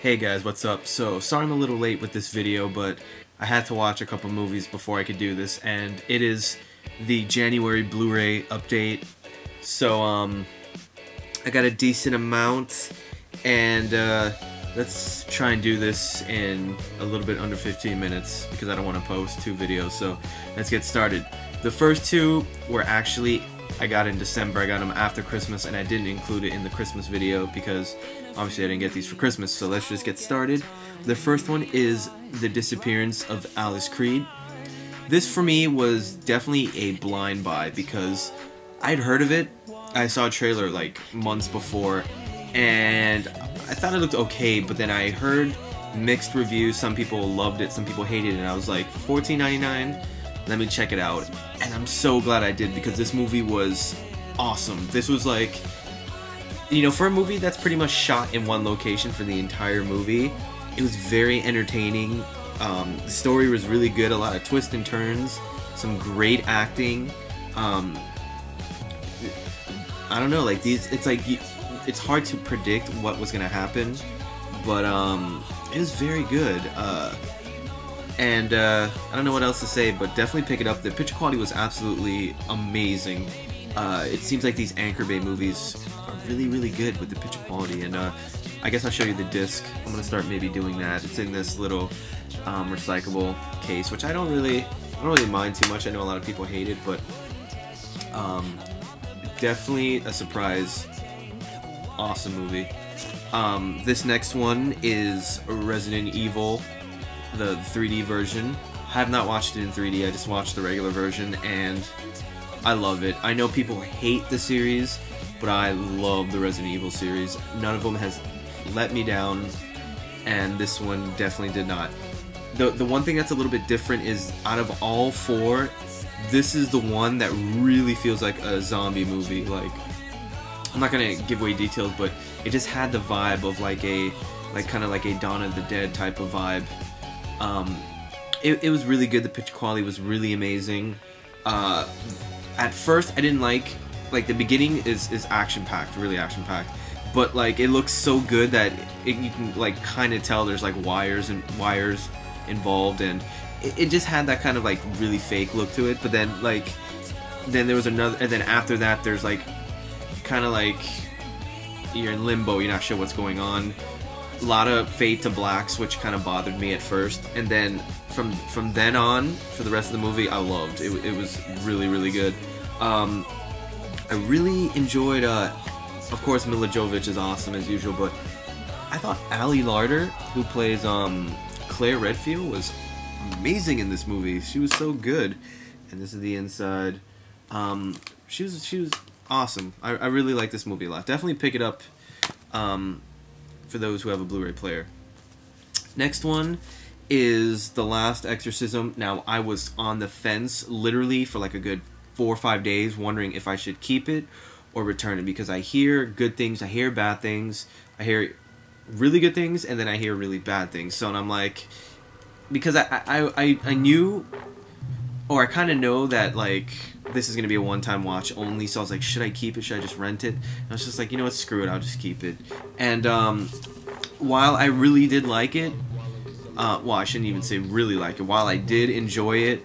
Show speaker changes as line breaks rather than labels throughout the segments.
Hey guys, what's up? So, sorry I'm a little late with this video, but I had to watch a couple movies before I could do this, and it is the January Blu-ray update. So, I got a decent amount, and let's try and do this in a little bit under 15 minutes, because I don't want to post two videos, so let's get started. The first two were actually, I got in December, I got them after Christmas, and I didn't include it in the Christmas video, because obviously I didn't get these for Christmas, so let's just get started. The first one is The Disappearance of Alice Creed. This for me was definitely a blind buy because I'd heard of it. I saw a trailer like months before and I thought it looked okay, but then I heard mixed reviews. Some people loved it, some people hated it, and I was like, $14.99? Let me check it out. And I'm so glad I did because this movie was awesome. This was like, you know, for a movie that's pretty much shot in one location for the entire movie, it was very entertaining. The story was really good, a lot of twists and turns, some great acting. I don't know, like it's like, it's hard to predict what was gonna happen, but it was very good. And I don't know what else to say, but definitely pick it up. The picture quality was absolutely amazing. It seems like these Anchor Bay movies are really good with the picture quality, and I guess I'll show you the disc. I'm gonna start maybe doing that. It's in this little recyclable case, which I don't really mind too much. I know a lot of people hate it, but definitely a surprise. Awesome movie. This next one is Resident Evil, the 3D version. I have not watched it in 3D. I just watched the regular version, and I love it. I know people hate the series, but I love the Resident Evil series. None of them has let me down, and this one definitely did not. The one thing that's a little bit different is, out of all four, this is the one that really feels like a zombie movie. Like, I'm not gonna give away details, but it just had the vibe of like kind of like a Dawn of the Dead type of vibe. It was really good. The picture quality was really amazing. At first, I didn't like the beginning is action-packed, really action-packed, but like it looks so good that you can like kind of tell there's like wires involved, and it just had that kind of like really fake look to it. But then there was another, and then after that there's like kind of like you're in limbo, you're not sure what's going on. A lot of fade to blacks, which kind of bothered me at first, and then from then on, for the rest of the movie, I loved it. It was really good. I really enjoyed, of course, Mila Jovovich is awesome as usual, but I thought Ali Larter, who plays Claire Redfield, was amazing in this movie. She was so good. And this is the inside. She was awesome. I really like this movie a lot. Definitely pick it up for those who have a Blu-ray player. Next one is The Last Exorcism. Now, I was on the fence literally for like a good 4 or 5 days, wondering if I should keep it or return it, because I hear good things, I hear bad things, I hear really good things, and then I hear really bad things. So, and I'm like, because I knew, or I kind of know that like this is gonna be a one-time watch only, so I was like, should I keep it? Should I just rent it? And I was just like, you know what, screw it, I'll just keep it. And while I really did like it, well, I shouldn't even say really like it. While I did enjoy it,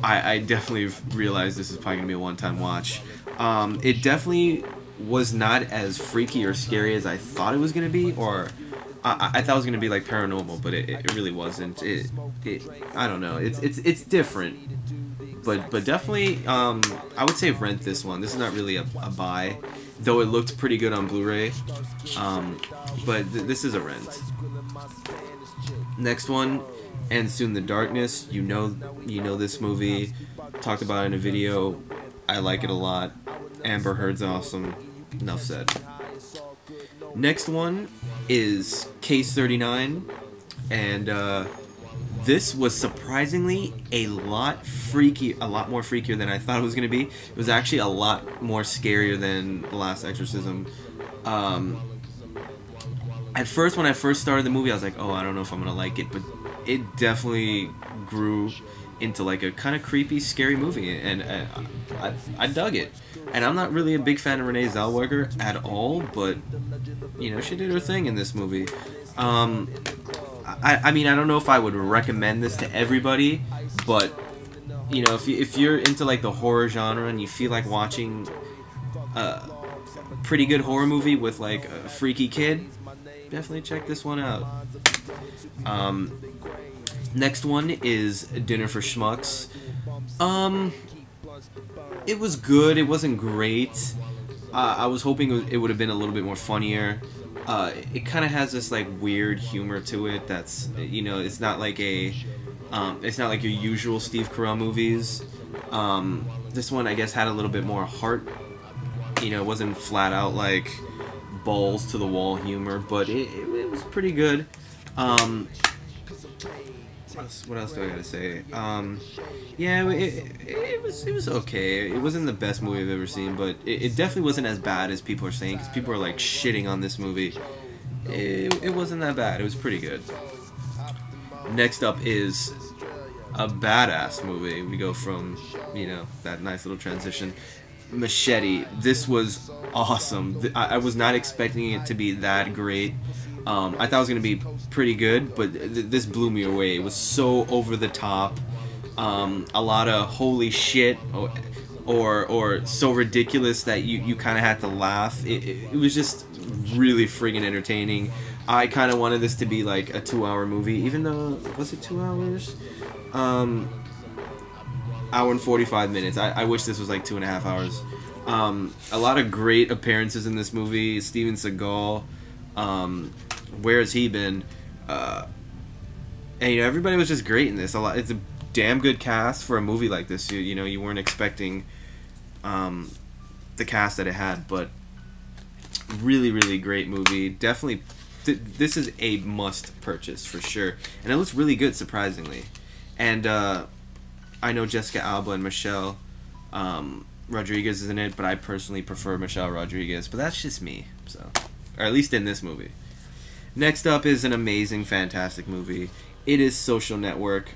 I definitely realized this is probably gonna be a one-time watch. It definitely was not as freaky or scary as I thought it was gonna be, or I thought it was gonna be like paranormal, but it really wasn't. I don't know. It's different, but definitely I would say rent this one. This is not really a buy, though it looked pretty good on Blu-ray. But this is a rent. Next one, And Soon the Darkness. You know this movie. Talked about it in a video. I like it a lot. Amber Heard's awesome. Enough said. Next one is Case 39, and this was surprisingly a lot more freakier than I thought it was gonna be. It was actually a lot more scarier than The Last Exorcism. At first, when I first started the movie, I was like, oh, I don't know if I'm gonna like it, but it definitely grew into like a kind of creepy, scary movie, and I dug it. And I'm not really a big fan of Renee Zellweger at all, but you know, she did her thing in this movie. I mean, I don't know if I would recommend this to everybody, but you know, if you're into like the horror genre and you feel like watching a pretty good horror movie with like a freaky kid, definitely check this one out. Next one is Dinner for Schmucks. It was good. It wasn't great. I was hoping it would have been a little bit more funnier. It kind of has this like weird humor to it. That's, you know, it's not like your usual Steve Carell movies. This one, I guess, had a little bit more heart. You know, it wasn't flat out like balls to the wall humor, but it was pretty good. What else do I gotta say? Yeah, it was okay. It wasn't the best movie I've ever seen, but it definitely wasn't as bad as people are saying, because people are like shitting on this movie. It wasn't that bad. It was pretty good. Next up is a badass movie. We go from, you know, that nice little transition. Machete. This was awesome. I was not expecting it to be that great. I thought it was going to be pretty good, but this blew me away. It was so over the top. A lot of holy shit, or so ridiculous that you kind of had to laugh. It was just really friggin' entertaining. I kind of wanted this to be like a 2-hour movie, even though, was it 2 hours? Hour and 45 minutes. I wish this was like 2.5 hours. A lot of great appearances in this movie. Steven Seagal. Where has he been? And you know, everybody was just great in this. It's a damn good cast for a movie like this. You know, you weren't expecting the cast that it had, but really, really great movie. Definitely, this is a must purchase for sure, and it looks really good, surprisingly. And I know Jessica Alba and Michelle Rodriguez is in it, but I personally prefer Michelle Rodriguez. But that's just me, so, or at least in this movie. Next up is an amazing, fantastic movie. It is Social Network.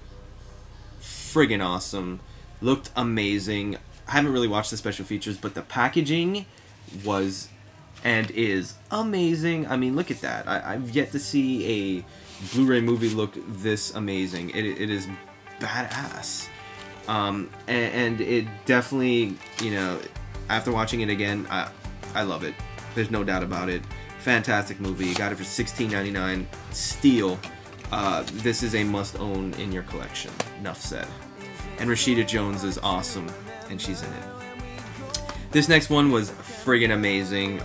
Friggin' awesome. Looked amazing. I haven't really watched the special features, but the packaging was and is amazing. I mean, look at that. I've yet to see a Blu-ray movie look this amazing. It is badass. And it definitely, you know, after watching it again, I love it. There's no doubt about it. Fantastic movie. You got it for $16.99. Steal. This is a must-own in your collection. Enough said. And Rashida Jones is awesome, and she's in it. This next one was friggin' amazing.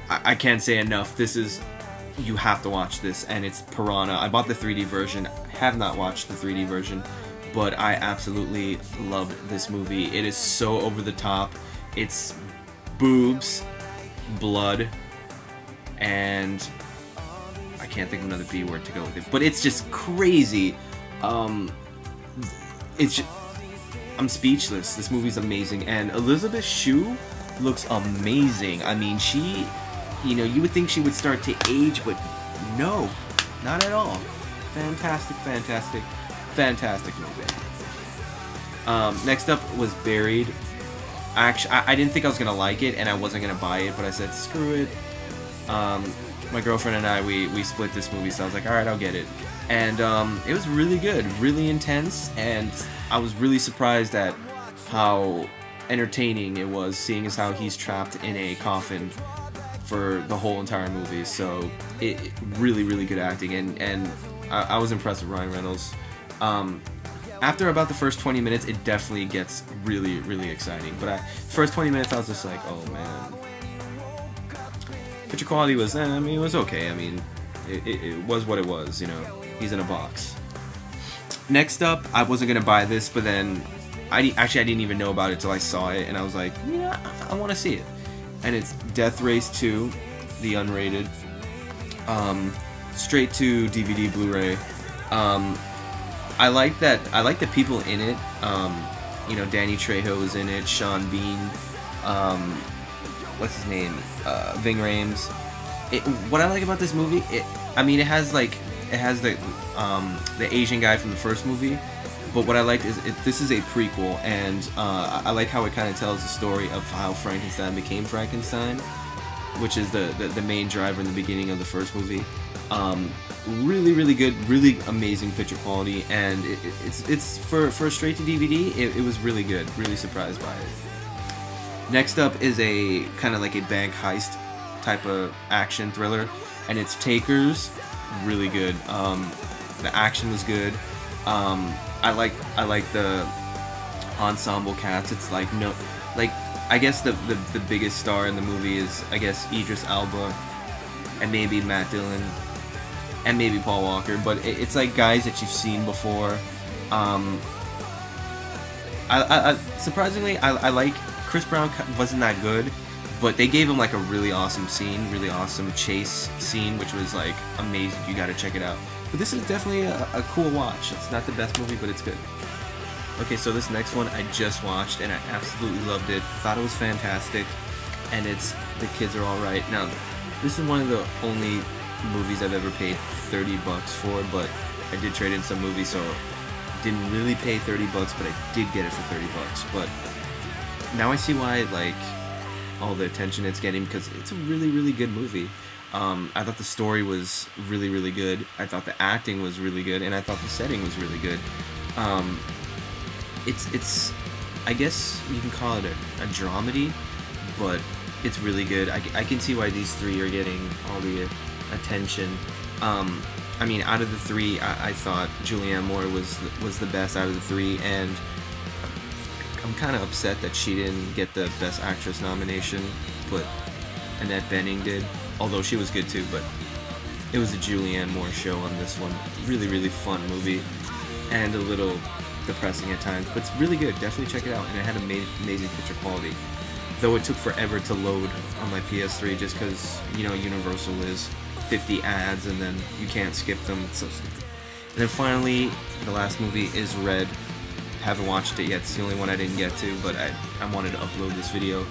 I can't say enough. This is... You have to watch this, and it's Piranha. I bought the 3D version. Have not watched the 3D version, but I absolutely loved this movie. It is so over the top. It's boobs, blood, and I can't think of another B word to go with it, but it's just crazy. I'm speechless. This movie's amazing, and Elizabeth Shue looks amazing. I mean, she, you know, you would think she would start to age, but no, not at all. Fantastic, fantastic, fantastic movie. Next up was Buried. Actually, I didn't think I was gonna like it, and I wasn't gonna buy it, but I said screw it. My girlfriend and I, we split this movie, so I was like, alright, I'll get it. And it was really good, really intense, and I was really surprised at how entertaining it was, seeing as how he's trapped in a coffin for the whole entire movie. So it really, really good acting, and I was impressed with Ryan Reynolds. After about the first 20 minutes, it definitely gets really, really exciting. But first 20 minutes, I was just like, oh man. Picture quality was, I mean, it was okay. I mean, it was what it was, you know. He's in a box. Next up, I wasn't gonna buy this, but then I didn't even know about it till I saw it, and I was like, yeah, I want to see it. And it's Death Race 2, the unrated, straight to DVD Blu-ray. I like the people in it. You know, Danny Trejo is in it, Sean Bean, what's his name, Ving Rhames. What I like about this movie, I mean, it has the Asian guy from the first movie, but what I liked is this is a prequel, and I like how it kind of tells the story of how Frankenstein became Frankenstein, which is the main driver in the beginning of the first movie. Really good, really amazing picture quality, and it's for a straight to DVD. It was really good. Really surprised by it. Next up is a kind of like a bank heist type of action thriller, and it's Takers. Really good. The action was good. I like the ensemble cast. It's like I guess the biggest star in the movie is, I guess, Idris Elba, and maybe Matt Dillon, and maybe Paul Walker, but it's like guys that you've seen before. Surprisingly, I like Chris Brown. Wasn't that good, but they gave him like a really awesome scene, really awesome chase scene, which was like amazing. You gotta check it out. But this is definitely a cool watch. It's not the best movie, but it's good. Okay, so this next one I just watched, and I absolutely loved it. Thought it was fantastic, and it's The Kids Are Alright. Now, this is one of the only movies I've ever paid $30 for, but I did trade in some movies, so didn't really pay $30, but I did get it for $30. But now I see why, like, all the attention it's getting, because it's a really good movie. I thought the story was really good. I thought the acting was really good, and I thought the setting was really good. It's I guess you can call it a dramedy, but it's really good. I can see why these three are getting all the attention. I mean, out of the three, I thought Julianne Moore was the best out of the three, and I'm kind of upset that she didn't get the Best Actress nomination, but Annette Bening did, although she was good too. But it was a Julianne Moore show on this one. Really fun movie, and a little depressing at times, but it's really good. Definitely check it out, and it had amazing picture quality. Though it took forever to load on my PS3, just because, you know, Universal is 50 ads, and then you can't skip them. It's so stupid. And then finally, the last movie is Red. Haven't watched it yet. It's the only one I didn't get to, but I wanted to upload this video.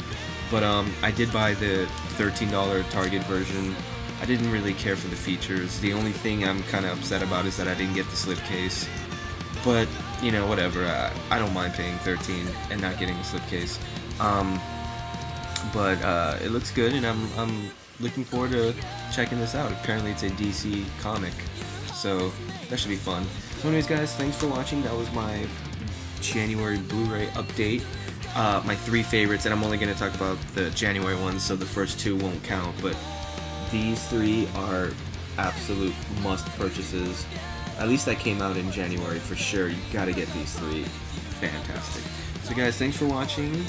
But I did buy the $13 Target version. I didn't really care for the features. The only thing I'm kind of upset about is that I didn't get the slipcase. But, you know, whatever. I don't mind paying $13 and not getting a slipcase. But it looks good, and I'm looking forward to checking this out. Apparently it's a DC comic, so that should be fun. So anyways, guys, thanks for watching. That was my January Blu-ray update. My three favorites, and I'm only going to talk about the January ones, so the first two won't count, but these three are absolute must purchases. At least that came out in January for sure. You gotta get these three. Fantastic. So guys, thanks for watching.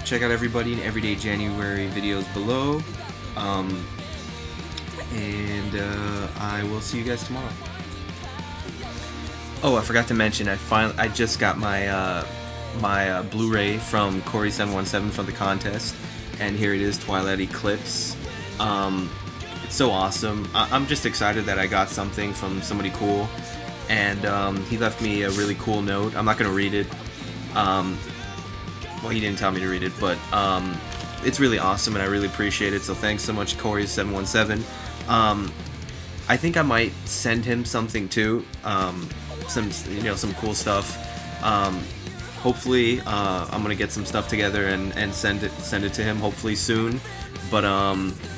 Check out Everybody in Everyday January videos below. And I will see you guys tomorrow. Oh, I forgot to mention, I just got my my Blu-ray from Corey717 from the contest, and here it is, Twilight Eclipse. It's so awesome. I'm just excited that I got something from somebody cool, and he left me a really cool note. I'm not gonna read it. Well, he didn't tell me to read it, but it's really awesome, and I really appreciate it. So thanks so much, Corey717. I think I might send him something too, some cool stuff. Hopefully, I'm gonna get some stuff together and send it to him. Hopefully soon. But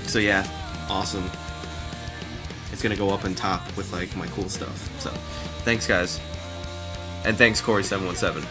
so yeah, awesome. It's gonna go up on top with like my cool stuff. So thanks, guys, and thanks, Corey717.